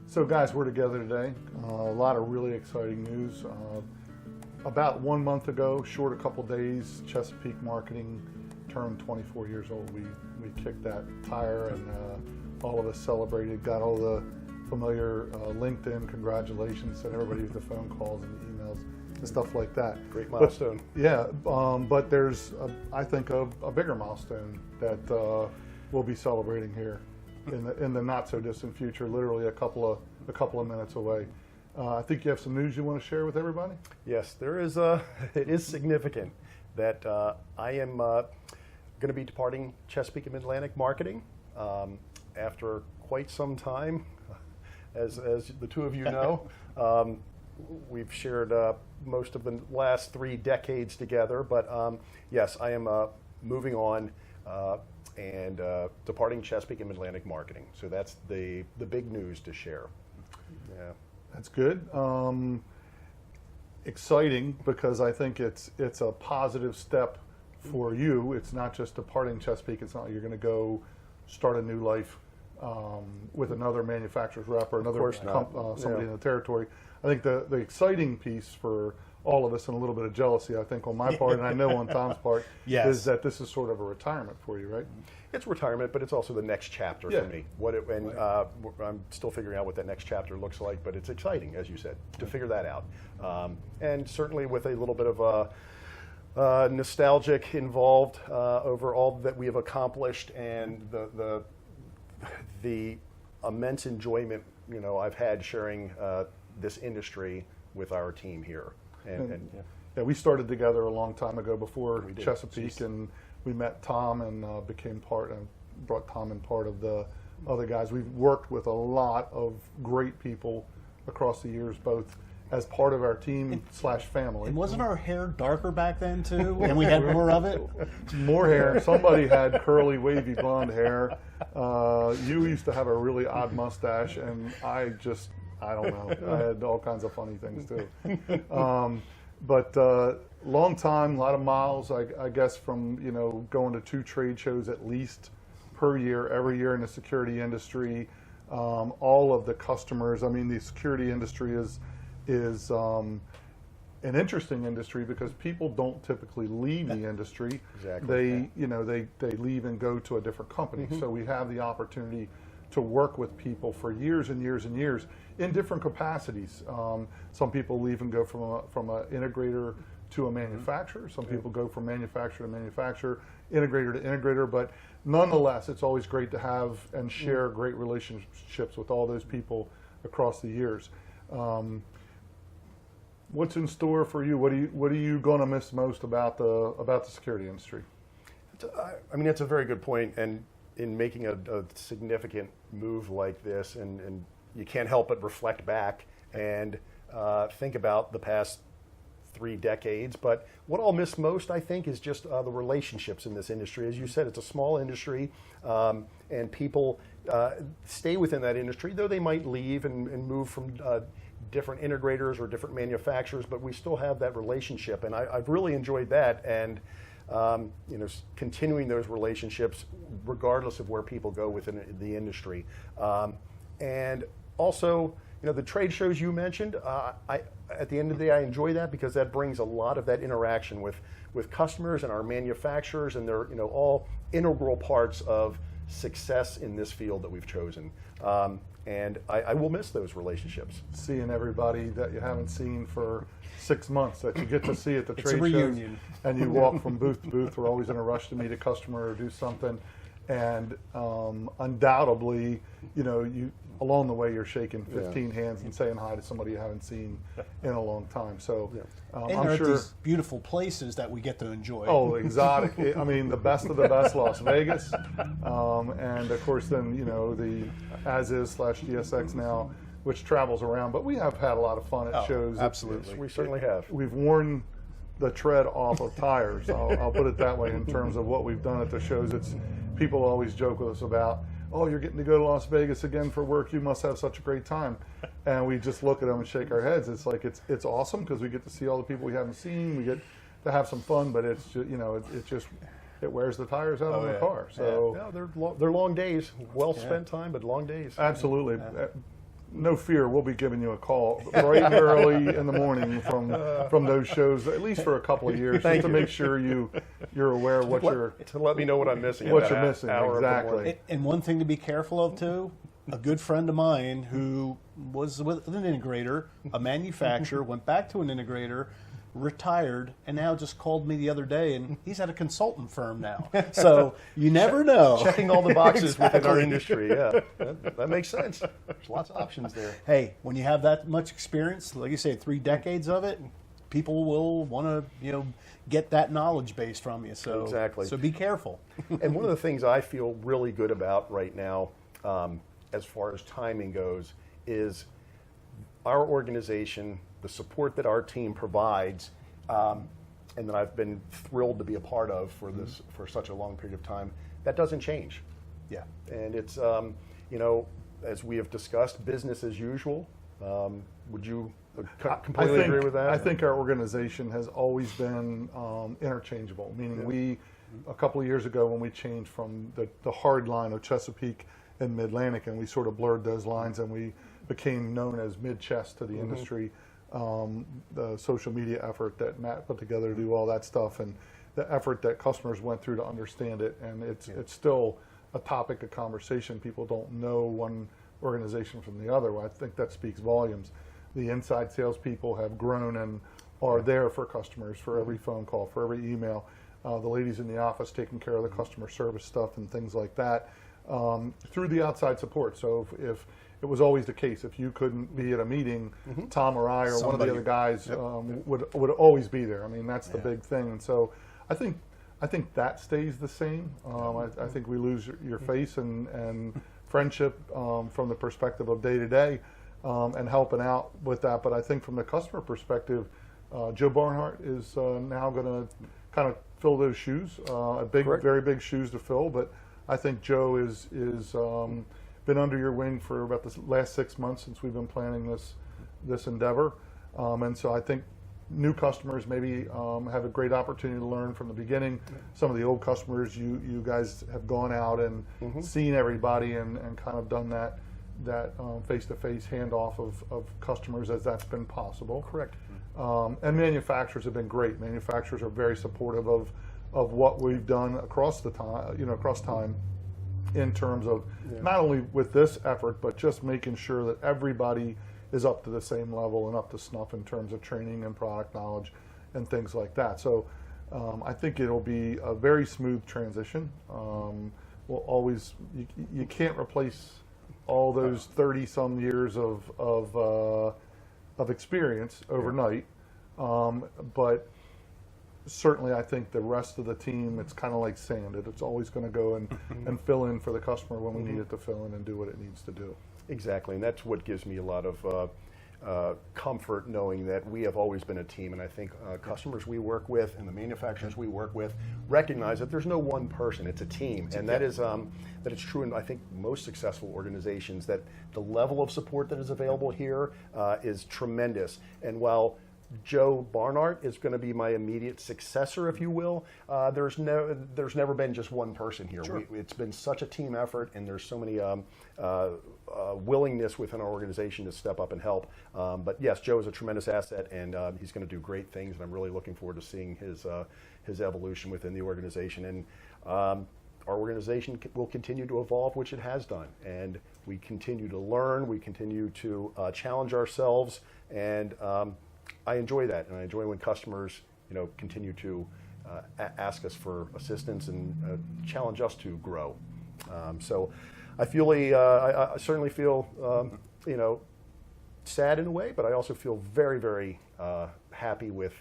So guys, we're together today. A lot of really exciting news. About 1 month ago, short a couple days, Chesapeake Marketing turned 24 years old. We kicked that tire and all of us celebrated, got all the familiar LinkedIn congratulations, sent everybody with the phone calls and the emails and stuff like that. Great milestone. But there's, I think, a bigger milestone that we'll be celebrating here in the not so distant future, literally a couple of minutes away. I think you have some news you want to share with everybody? Yes, there is. It is significant that I am going to be departing Chesapeake and Mid-Atlantic Marketing after quite some time. As the two of you know, we've shared most of the last 3 decades together. But yes, I am moving on and departing Chesapeake and Mid-Atlantic Marketing. So that's the big news to share. Yeah. That's good. Exciting, because I think it's a positive step for you. It's not just departing Chesapeake. It's not like you're going to go start a new life with another manufacturer's rep or another somebody in the territory. I think the exciting piece for all of us, and a little bit of jealousy, I think, on my part, and I know on Tom's part, is that this is sort of a retirement for you, right? It's retirement, but it's also the next chapter for me. I'm still figuring out what that next chapter looks like, but it's exciting, as you said, to figure that out. And certainly with a little bit of a nostalgic involved over all that we have accomplished and the immense enjoyment I've had sharing this industry with our team here. Yeah, we started together a long time ago before Chesapeake, and we met Tom and became part and brought Tom in part of the other guys. We've worked with a lot of great people across the years, both as part of our team / family. And wasn't our hair darker back then too? And we had more of it? More hair. Somebody had curly, wavy blonde hair. You used to have a really odd mustache, and I don't know. I had all kinds of funny things too. But long time, a lot of miles, I guess, from going to 2 trade shows at least per year, every year in the security industry. All of the customers. I mean, the security industry is an interesting industry because people don't typically leave the industry. Exactly. They leave and go to a different company. So we have the opportunity to work with people for years and years and years in different capacities. Some people leave and go from an integrator to a manufacturer. Some people go from manufacturer to manufacturer, integrator to integrator. But nonetheless, it's always great to have and share great relationships with all those people across the years. What's in store for you? What are you going to miss most about the security industry? I mean, it's a very good point, and in making a significant move like this, and you can't help but reflect back and think about the past 3 decades. But what I'll miss most, I think, is just the relationships in this industry. As you said, it's a small industry, and people stay within that industry, though they might leave and move from different integrators or different manufacturers, but we still have that relationship, and I've really enjoyed that. And continuing those relationships regardless of where people go within the industry. And also, the trade shows you mentioned, at the end of the day, I enjoy that because that brings a lot of that interaction with customers and our manufacturers, and they're all integral parts of success in this field that we've chosen. And I will miss those relationships. Seeing everybody that you haven't seen for 6 months that you get to see at the trade shows, and you walk from booth to booth. We're always in a rush to meet a customer or do something, and undoubtedly, you along the way you're shaking 15 hands and saying hi to somebody you haven't seen in a long time. So and I'm sure these beautiful places that we get to enjoy. Oh, exotic! I mean, the best of the best, Las Vegas, and of course then the As-Is/GSX now, which travels around. But we have had a lot of fun at shows. Absolutely, we certainly have. We've worn the tread off of tires. I'll put it that way in terms of what we've done at the shows. It's people always joke with us about, oh, you're getting to go to Las Vegas again for work. You must have such a great time. And we just look at them and shake our heads. It's like it's awesome because we get to see all the people we haven't seen. We get to have some fun, but it's just, it wears the tires out on the car. So they're long days, well spent time, but long days. Absolutely. no fear, we'll be giving you a call bright and early in the morning from those shows, at least for a couple of years, just to make sure you're aware of to let me know what I'm missing. What you're missing, hour of the exactly. morning. And one thing to be careful of too, a good friend of mine who was with an integrator, a manufacturer, went back to an integrator, retired, and now just called me the other day, and he's at a consultant firm now. So you never know. Checking all the boxes within our industry, yeah. That makes sense. There's lots of options there. Hey, when you have that much experience, like you say, 3 decades of it, people will want to, get that knowledge base from you. So Exactly. So be careful. And one of the things I feel really good about right now, as far as timing goes, is our organization, the support that our team provides, and that I've been thrilled to be a part of for such a long period of time, that doesn't change. Yeah. And it's, as we have discussed, business as usual. Would you completely agree with that? I think our organization has always been interchangeable, meaning a couple of years ago when we changed from the hard line of Chesapeake and Mid-Atlantic, and we sort of blurred those lines, and we became known as MidChes to the industry. The social media effort that Matt put together to do all that stuff, and the effort that customers went through to understand it, and it's still a topic of conversation. People don't know one organization from the other. I think that speaks volumes. The inside salespeople have grown and are there for customers, for every phone call, for every email. The ladies in the office taking care of the customer service stuff and things like that, through the outside support. So if it was always the case, if you couldn't be at a meeting, Tom or I or one of the other guys would always be there. I mean, that's the big thing. And so I think that stays the same. I think we lose your face and friendship from the perspective of day to day and helping out with that. But I think from the customer perspective, Joe Barnhart is now going to kind of fill those shoes. Very big shoes to fill. But I think Joe is been under your wing for about the last 6 months since we've been planning this endeavor, and so I think new customers maybe have a great opportunity to learn from the beginning. Some of the old customers, you guys have gone out and seen everybody and kind of done that face-to-face handoff of customers as that's been possible. Correct. And manufacturers have been great. Manufacturers are very supportive of what we've done across time, in terms of not only with this effort, but just making sure that everybody is up to the same level and up to snuff in terms of training and product knowledge and things like that. So I think it'll be a very smooth transition. We'll always, you can't replace all those 30-some years of experience overnight, but certainly I think the rest of the team, it's kind of like sand. It's always going to go and fill in for the customer when we need it to fill in and do what it needs to do. Exactly, and that's what gives me a lot of comfort knowing that we have always been a team, and I think customers we work with and the manufacturers we work with recognize that there's no one person, it's a team, and that is true in I think most successful organizations, that the level of support that is available here is tremendous. And while Joe Barnhart is going to be my immediate successor, if you will, there's never been just one person here. Sure. It's been such a team effort, and there's so many willingness within our organization to step up and help. But yes, Joe is a tremendous asset, and he's going to do great things, and I'm really looking forward to seeing his evolution within the organization. And our organization will continue to evolve, which it has done, and we continue to learn, we continue to challenge ourselves, and I enjoy that, and I enjoy when customers, continue to ask us for assistance and challenge us to grow. So I feel I certainly feel sad in a way, but I also feel very, very happy with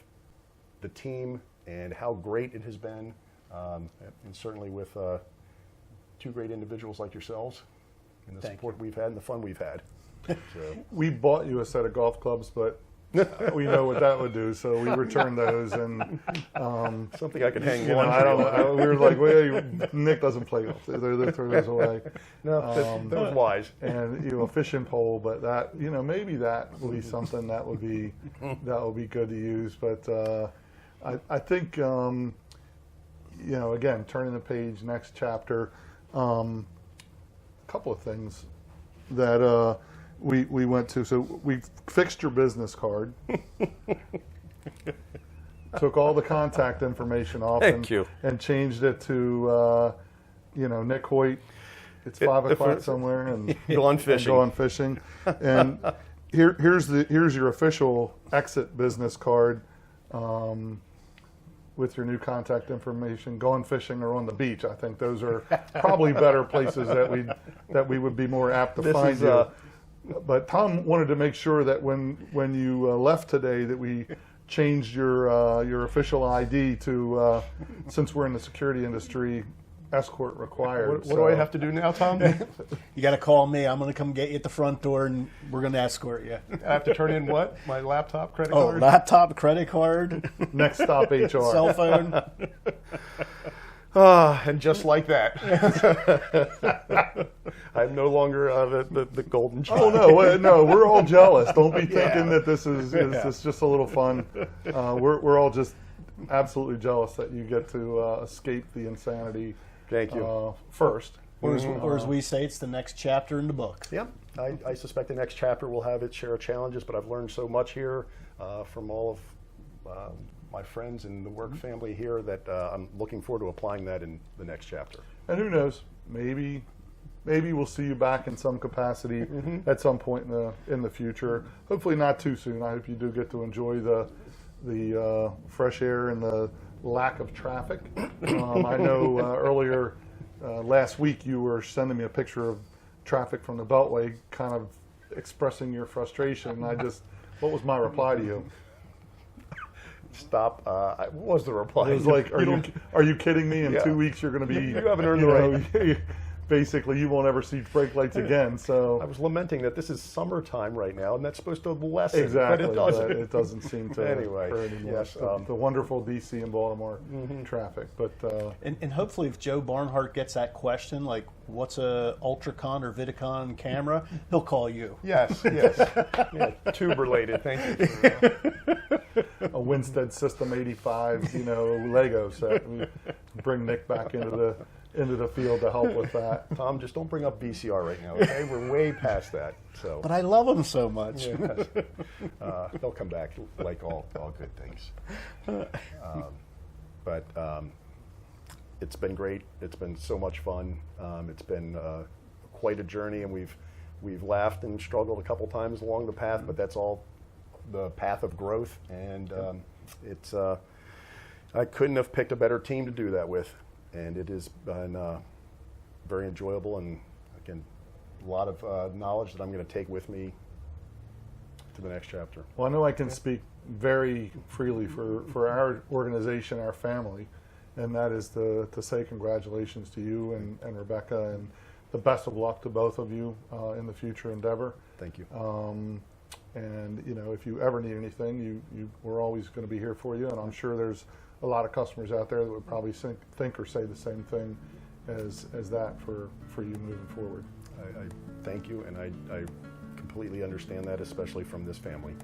the team and how great it has been, and certainly with 2 great individuals like yourselves and the support we've had and the fun we've had. So. We bought you a set of golf clubs, but we know what that would do, so we returned those, and something I could hang on. I don't know. We were like, well, Nick doesn't play golf. They threw those away. No, that was wise. And a fishing pole, but that maybe that will be something that would be good to use. But I think again, turning the page, next chapter. A couple of things that we went to. So we fixed your business card. Took all the contact information off Thank you. and changed it to, Nick Hoyt. It's 5 o'clock somewhere, and Go on fishing. Go on fishing. And here's your official exit business card with your new contact information. Go on fishing or on the beach. I think those are probably better places that we would be more apt to find you. But Tom wanted to make sure that when you left today that we changed your official ID to, since we're in the security industry, escort required. What do I have to do now, Tom? You got to call me. I'm going to come get you at the front door, and we're going to escort you. I have to turn in what? My laptop, credit Oh, card? laptop, credit card, Next stop, HR. cell phone. And just like that, I'm no longer the golden child. Oh no, we're all jealous. Don't be thinking that this is just a little fun. We're all just absolutely jealous that you get to escape the insanity. Thank you. First. Or as we say, it's the next chapter in the book. Yeah, I suspect the next chapter will have its share of challenges, but I've learned so much here from all of my friends and the work family here that I'm looking forward to applying that in the next chapter. And who knows? Maybe we'll see you back in some capacity at some point in the future. Hopefully not too soon. I hope you do get to enjoy the fresh air and the lack of traffic. I know earlier last week you were sending me a picture of traffic from the Beltway, kind of expressing your frustration. What was my reply to you? Stop. What was the reply? It was like, are you kidding me? In 2 weeks you're going to be. You haven't earned the right. Basically, you won't ever see brake lights again. So I was lamenting that this is summertime right now, and that's supposed to lessen. exactly, but it doesn't. It doesn't seem to Anyway, occur anymore. yes, the wonderful DC and Baltimore traffic, but And hopefully, if Joe Barnhart gets that question, like, what's a Ultracon or Vidicon camera, he'll call you. Yes. Yeah, tube related. Thank you. a Winstead System 85, Lego set. We bring Nick back into the field to help with that. Tom, just don't bring up VCR right now, okay? We're way past that. So, But I love him so much. yes. They'll come back like all good things. But it's been great. It's been so much fun. It's been quite a journey, and we've laughed and struggled a couple times along the path, but that's all the path of growth. And it's I couldn't have picked a better team to do that with. And it has been very enjoyable, and again, a lot of knowledge that I'm going to take with me to the next chapter. Well, I know I can speak very freely for our organization, our family, and that is to say congratulations to you and Rebecca, and the best of luck to both of you in the future endeavor. Thank you. And if you ever need anything, we're always going to be here for you, and I'm sure there's a lot of customers out there that would probably think or say the same thing as that for you moving forward. I thank you, and I completely understand that, especially from this family.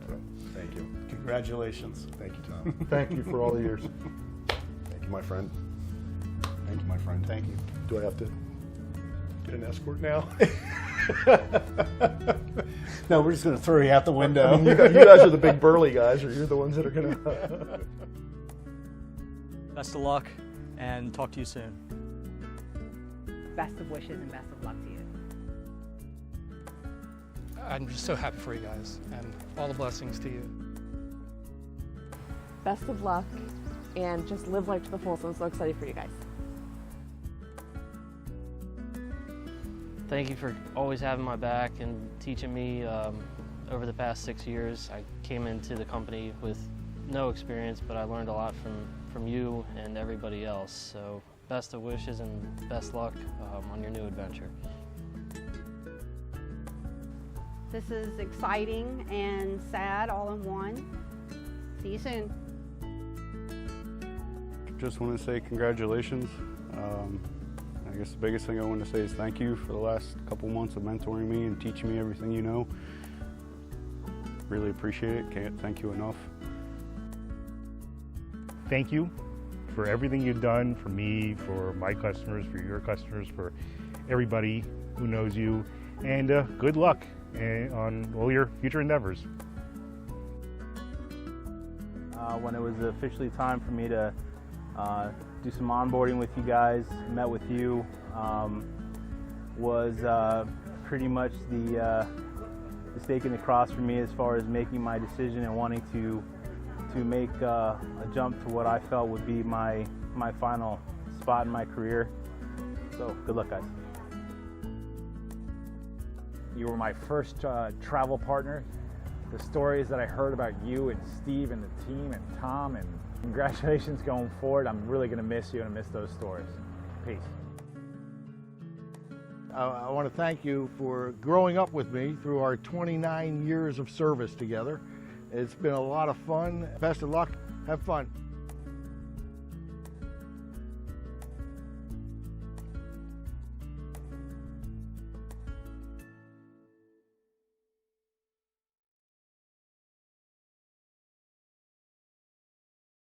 So, thank you. Congratulations. Thank you, Tom. Thank you for all the years. Thank you, my friend. Thank you, my friend. Thank you. Do I have to get an escort now? No, we're just going to throw you out the window. You guys are the big burly guys, or you're the ones that are going to... Best of luck, and talk to you soon. Best of wishes and best of luck to you. I'm just so happy for you guys, and all the blessings to you. Best of luck, and just live life to the fullest. I'm so excited for you guys. Thank you for always having my back and teaching me over the past 6 years. I came into the company with no experience, but I learned a lot from you and everybody else. So best of wishes and best luck on your new adventure. This is exciting and sad all in one. See you soon. Just want to say congratulations. I guess the biggest thing I want to say is thank you for the last couple months of mentoring me and teaching me everything you know. Really appreciate it. Can't thank you enough. Thank you for everything you've done for me, for my customers, for your customers, for everybody who knows you, and good luck. on all your future endeavors. When it was officially time for me to do some onboarding with you guys, met with you, was pretty much the stake in the cross for me as far as making my decision and wanting to make a jump to what I felt would be my final spot in my career. So good luck, guys. You were my first travel partner. The stories that I heard about you and Steve and the team and Tom, and congratulations going forward. I'm really going to miss you and miss those stories. Peace. I want to thank you for growing up with me through our 29 years of service together. It's been a lot of fun. Best of luck. Have fun.